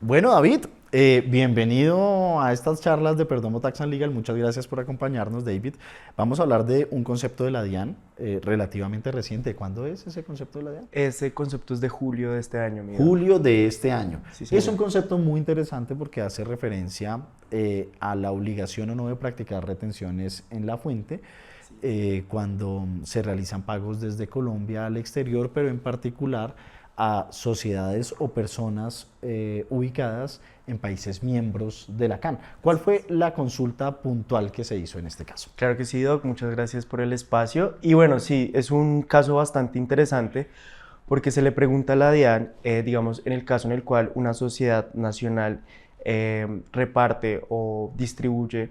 Bueno, David, bienvenido a estas charlas de Perdomo Tax and Legal. Muchas gracias por acompañarnos, David. Vamos a hablar de un concepto de la DIAN relativamente reciente. ¿Cuándo es ese concepto de la DIAN? Ese concepto es de julio de este año, Miguel. Julio de este año. Sí, señor. Es un concepto muy interesante porque hace referencia a la obligación o no de practicar retenciones en la fuente cuando se realizan pagos desde Colombia al exterior, pero en particular a sociedades o personas ubicadas en países miembros de la CAN. ¿Cuál fue la consulta puntual que se hizo en este caso? Claro que sí, Doc, muchas gracias por el espacio. Y bueno, sí, es un caso bastante interesante porque se le pregunta a la DIAN, digamos, en el caso en el cual una sociedad nacional reparte o distribuye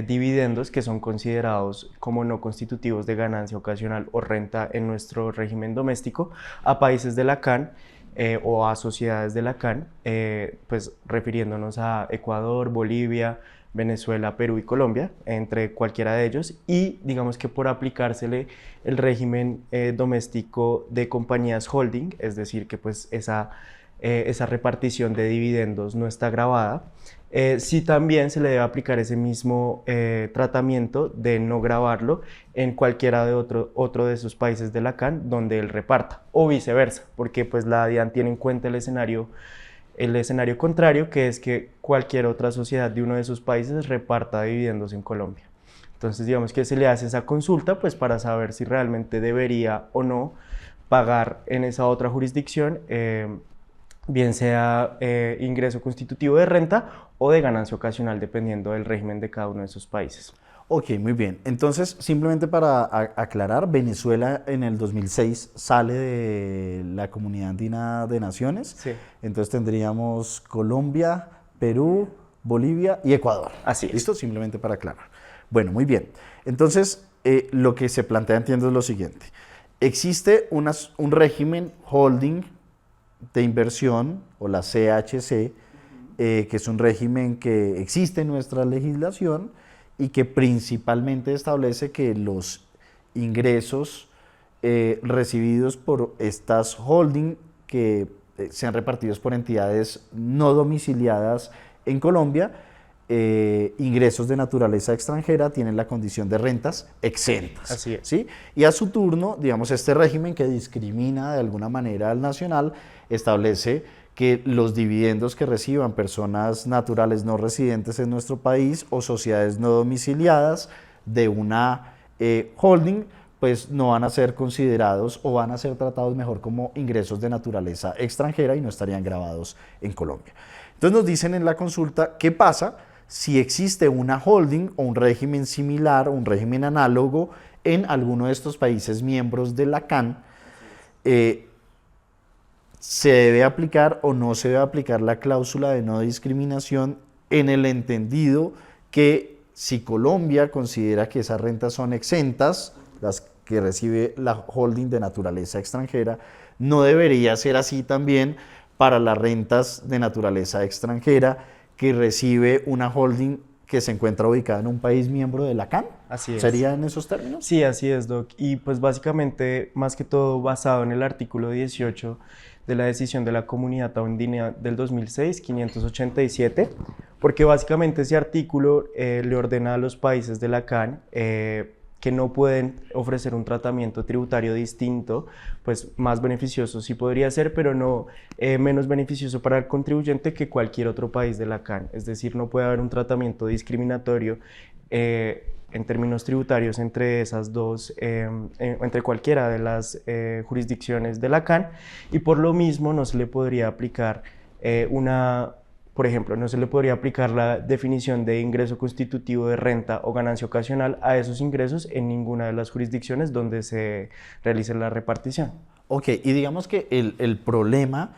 dividendos que son considerados como no constitutivos de ganancia ocasional o renta en nuestro régimen doméstico a países de la CAN o a sociedades de la CAN, pues refiriéndonos a Ecuador, Bolivia, Venezuela, Perú y Colombia, entre cualquiera de ellos, y digamos que por aplicársele el régimen doméstico de compañías holding, es decir, que pues esa repartición de dividendos no está grabada, sí también se le debe aplicar ese mismo tratamiento de no gravarlo en cualquiera de otro de esos países de la CAN donde él reparta, o viceversa, porque pues la DIAN tiene en cuenta el escenario contrario, que es que cualquier otra sociedad de uno de esos países reparta dividendos en Colombia. Entonces digamos que se le hace esa consulta pues para saber si realmente debería o no pagar en esa otra jurisdicción, bien sea ingreso constitutivo de renta o de ganancia ocasional, dependiendo del régimen de cada uno de esos países. Ok, muy bien. Entonces, simplemente para aclarar, Venezuela en el 2006 sale de la Comunidad Andina de Naciones. Sí. Entonces tendríamos Colombia, Perú, Bolivia y Ecuador. Así es. ¿Listo? Simplemente para aclarar. Bueno, muy bien. Entonces, lo que se plantea, entiendo, es lo siguiente. Existe un régimen holding de inversión, o la CHC, que es un régimen que existe en nuestra legislación y que principalmente establece que los ingresos recibidos por estas holding que sean repartidos por entidades no domiciliadas en Colombia, ingresos de naturaleza extranjera tienen la condición de rentas exentas. Así es. ¿Sí? Y a su turno, digamos, este régimen que discrimina de alguna manera al nacional establece que los dividendos que reciban personas naturales no residentes en nuestro país o sociedades no domiciliadas de una holding, pues no van a ser considerados o van a ser tratados mejor como ingresos de naturaleza extranjera y no estarían gravados en Colombia. Entonces nos dicen en la consulta, ¿qué pasa si existe una holding o un régimen similar o un régimen análogo en alguno de estos países miembros de la CAN? ¿Se debe aplicar o no se debe aplicar la cláusula de no discriminación en el entendido que si Colombia considera que esas rentas son exentas, las que recibe la holding de naturaleza extranjera, no debería ser así también para las rentas de naturaleza extranjera que recibe una holding que se encuentra ubicada en un país miembro de la CAN? Así es. ¿Sería en esos términos? Sí, así es, Doc. Y pues básicamente, más que todo basado en el artículo 18 de la decisión de la Comunidad Andina del 2006, 587, porque básicamente ese artículo le ordena a los países de la CAN que no pueden ofrecer un tratamiento tributario distinto, pues más beneficioso sí podría ser, pero no menos beneficioso para el contribuyente que cualquier otro país de la CAN. Es decir, no puede haber un tratamiento discriminatorio en términos tributarios entre esas dos, entre cualquiera de las jurisdicciones de la CAN, y por lo mismo no se le podría aplicar por ejemplo, no se le podría aplicar la definición de ingreso constitutivo de renta o ganancia ocasional a esos ingresos en ninguna de las jurisdicciones donde se realice la repartición. Ok, y digamos que el problema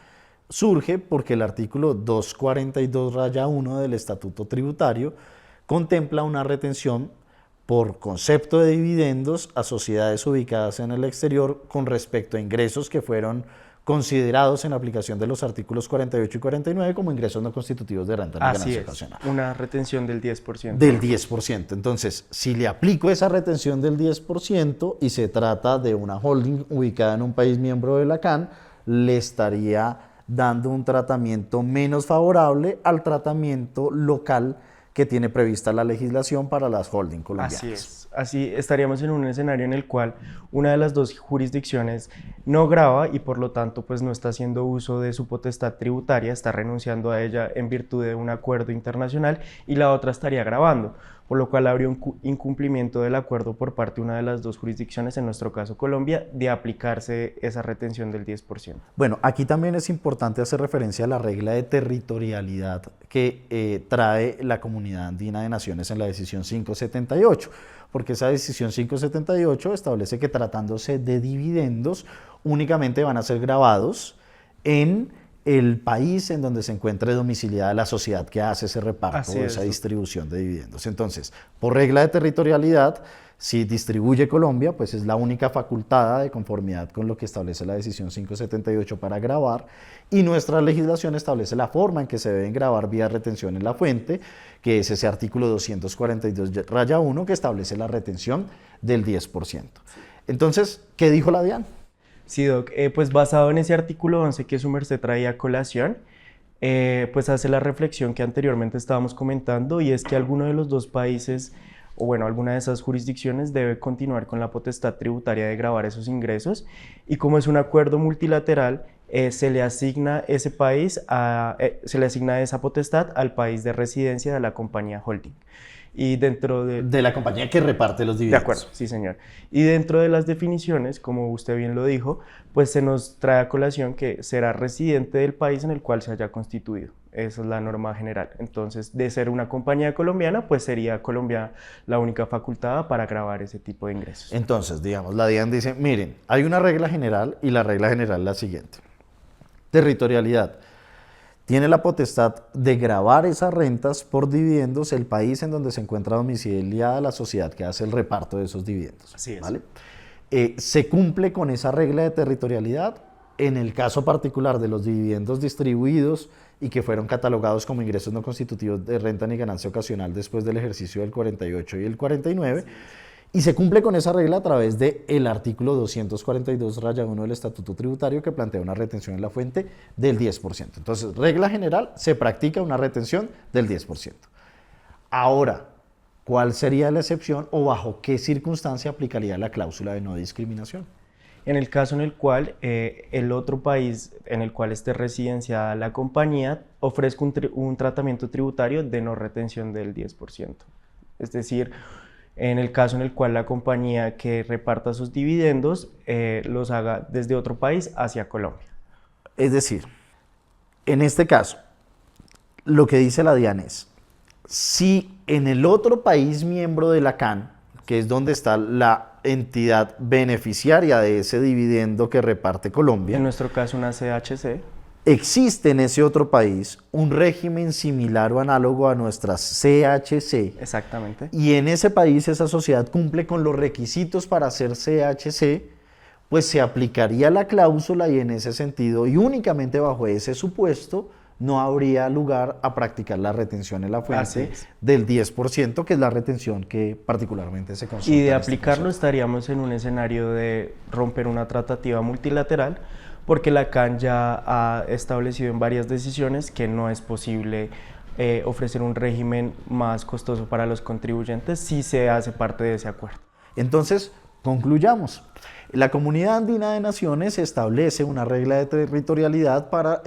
surge porque el artículo 242-1 del Estatuto Tributario contempla una retención por concepto de dividendos a sociedades ubicadas en el exterior con respecto a ingresos que fueron considerados en aplicación de los artículos 48 y 49 como ingresos no constitutivos de renta ni Así ganancia es, ocasional. una retención del 10%. Del 10%. Entonces, si le aplico esa retención del 10% y se trata de una holding ubicada en un país miembro de la CAN, le estaría dando un tratamiento menos favorable al tratamiento local que tiene prevista la legislación para las holding colombianas. Así es. Así estaríamos en un escenario en el cual una de las dos jurisdicciones no grava y por lo tanto pues no está haciendo uso de su potestad tributaria, está renunciando a ella en virtud de un acuerdo internacional y la otra estaría gravando, por lo cual habría un incumplimiento del acuerdo por parte de una de las dos jurisdicciones, en nuestro caso Colombia, de aplicarse esa retención del 10%. Bueno, aquí también es importante hacer referencia a la regla de territorialidad que trae la Comunidad Andina de Naciones en la decisión 578, porque esa decisión 578 establece que tratándose de dividendos únicamente van a ser grabados en el país en donde se encuentre domiciliada la sociedad que hace ese reparto o esa distribución de dividendos. Entonces, por regla de territorialidad, si distribuye Colombia, pues es la única facultada de conformidad con lo que establece la decisión 578 para gravar, y nuestra legislación establece la forma en que se deben gravar vía retención en la fuente, que es ese artículo 242-1 que establece la retención del 10%. Entonces, ¿qué dijo la DIAN? Sí, Doc, pues basado en ese artículo 11 que su merced traía a colación, pues hace la reflexión que anteriormente estábamos comentando, y es que alguno de los dos países, o bueno, alguna de esas jurisdicciones debe continuar con la potestad tributaria de gravar esos ingresos, y como es un acuerdo multilateral, se le asigna ese país se le asigna esa potestad al país de residencia de la compañía holding. Y dentro de la compañía que reparte los dividendos. De acuerdo, sí señor. Y dentro de las definiciones, como usted bien lo dijo, pues se nos trae a colación que será residente del país en el cual se haya constituido. Esa es la norma general. Entonces, de ser una compañía colombiana, pues sería Colombia la única facultada para gravar ese tipo de ingresos. Entonces, digamos, la DIAN dice, miren, hay una regla general y la regla general es la siguiente. Territorialidad. Tiene la potestad de gravar esas rentas por dividendos el país en donde se encuentra domiciliada la sociedad que hace el reparto de esos dividendos. Así es. ¿Vale? Se cumple con esa regla de territorialidad en el caso particular de los dividendos distribuidos y que fueron catalogados como ingresos no constitutivos de renta ni ganancia ocasional después del ejercicio del 48 y el 49. Y se cumple con esa regla a través del artículo 242-1 del Estatuto Tributario, que plantea una retención en la fuente del 10%. Entonces, regla general, se practica una retención del 10%. Ahora, ¿cuál sería la excepción o bajo qué circunstancia aplicaría la cláusula de no discriminación? En el caso en el cual el otro país en el cual esté residenciada la compañía ofrezca un tratamiento tributario de no retención del 10%. Es decir, en el caso en el cual la compañía que reparta sus dividendos los haga desde otro país hacia Colombia. Es decir, en este caso, lo que dice la DIAN es, si en el otro país miembro de la CAN, que es donde está la entidad beneficiaria de ese dividendo que reparte Colombia, en nuestro caso una CHC, existe en ese otro país un régimen similar o análogo a nuestras CHC. Exactamente. Y en ese país esa sociedad cumple con los requisitos para ser CHC, pues se aplicaría la cláusula y en ese sentido, y únicamente bajo ese supuesto, no habría lugar a practicar la retención en la fuente del 10%, que es la retención que particularmente se consulta. Y de aplicarlo estaríamos en un escenario de romper una tratativa multilateral, porque la CAN ya ha establecido en varias decisiones que no es posible ofrecer un régimen más costoso para los contribuyentes si se hace parte de ese acuerdo. Entonces, concluyamos. La Comunidad Andina de Naciones establece una regla de territorialidad para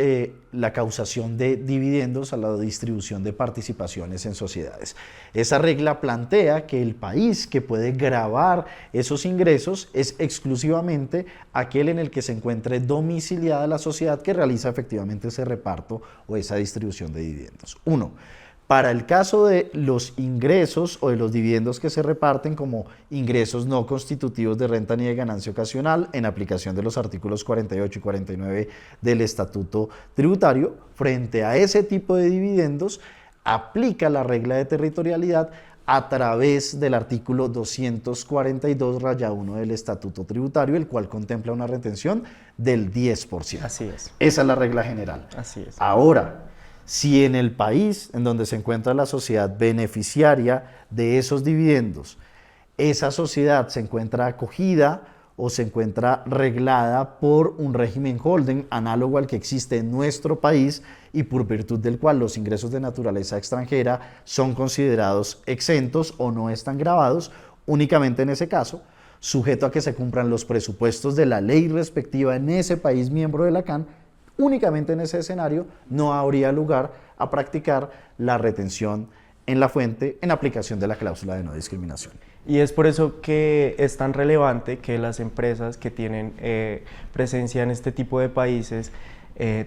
la causación de dividendos a la distribución de participaciones en sociedades. Esa regla plantea que el país que puede gravar esos ingresos es exclusivamente aquel en el que se encuentre domiciliada la sociedad que realiza efectivamente ese reparto o esa distribución de dividendos. Uno, para el caso de los ingresos o de los dividendos que se reparten como ingresos no constitutivos de renta ni de ganancia ocasional en aplicación de los artículos 48 y 49 del Estatuto Tributario, frente a ese tipo de dividendos aplica la regla de territorialidad a través del artículo 242-1 del Estatuto Tributario, el cual contempla una retención del 10%. Así es. Esa es la regla general. Así es. Ahora, si en el país en donde se encuentra la sociedad beneficiaria de esos dividendos, esa sociedad se encuentra acogida o se encuentra reglada por un régimen holding análogo al que existe en nuestro país y por virtud del cual los ingresos de naturaleza extranjera son considerados exentos o no están gravados, únicamente en ese caso, sujeto a que se cumplan los presupuestos de la ley respectiva en ese país miembro de la CAN, únicamente en ese escenario no habría lugar a practicar la retención en la fuente en aplicación de la cláusula de no discriminación. Y es por eso que es tan relevante que las empresas que tienen presencia en este tipo de países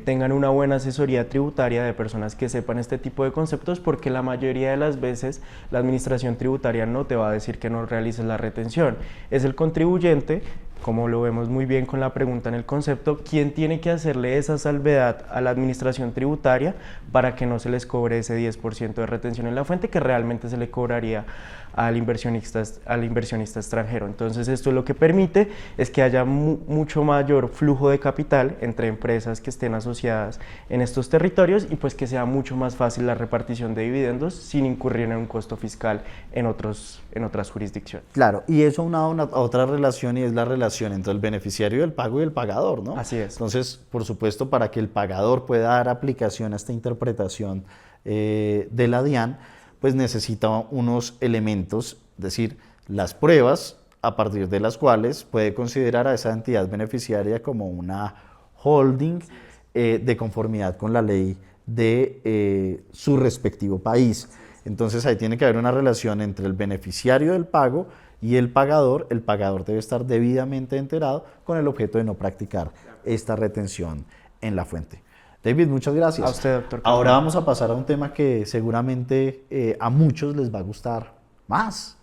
tengan una buena asesoría tributaria de personas que sepan este tipo de conceptos, porque la mayoría de las veces la administración tributaria no te va a decir que no realices la retención. Es el contribuyente, como lo vemos muy bien con la pregunta en el concepto, quien tiene que hacerle esa salvedad a la administración tributaria para que no se les cobre ese 10% de retención en la fuente que realmente se le cobraría al inversionista extranjero. Entonces esto lo que permite es que haya mucho mayor flujo de capital entre empresas que estén asociadas en estos territorios y pues que sea mucho más fácil la repartición de dividendos sin incurrir en un costo fiscal en otras jurisdicciones. Claro, y eso unado a otra relación, y es la relación entre el beneficiario del pago y el pagador, ¿no? Así es. Entonces, por supuesto, para que el pagador pueda dar aplicación a esta interpretación de la DIAN, pues necesita unos elementos, es decir, las pruebas a partir de las cuales puede considerar a esa entidad beneficiaria como una holding de conformidad con la ley de su respectivo país. Entonces ahí tiene que haber una relación entre el beneficiario del pago y el pagador. El pagador debe estar debidamente enterado con el objeto de no practicar esta retención en la fuente. David, muchas gracias. A usted, doctor. Ahora vamos a pasar a un tema que seguramente a muchos les va a gustar más,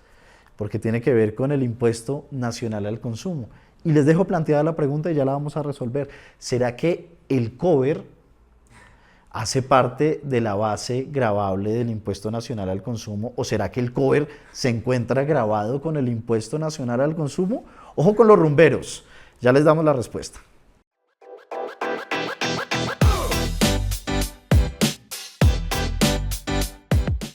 porque tiene que ver con el impuesto nacional al consumo. Y les dejo planteada la pregunta y ya la vamos a resolver. ¿Será que el cover hace parte de la base gravable del impuesto nacional al consumo, o será que el cover se encuentra gravado con el impuesto nacional al consumo? Ojo con los rumberos, ya les damos la respuesta.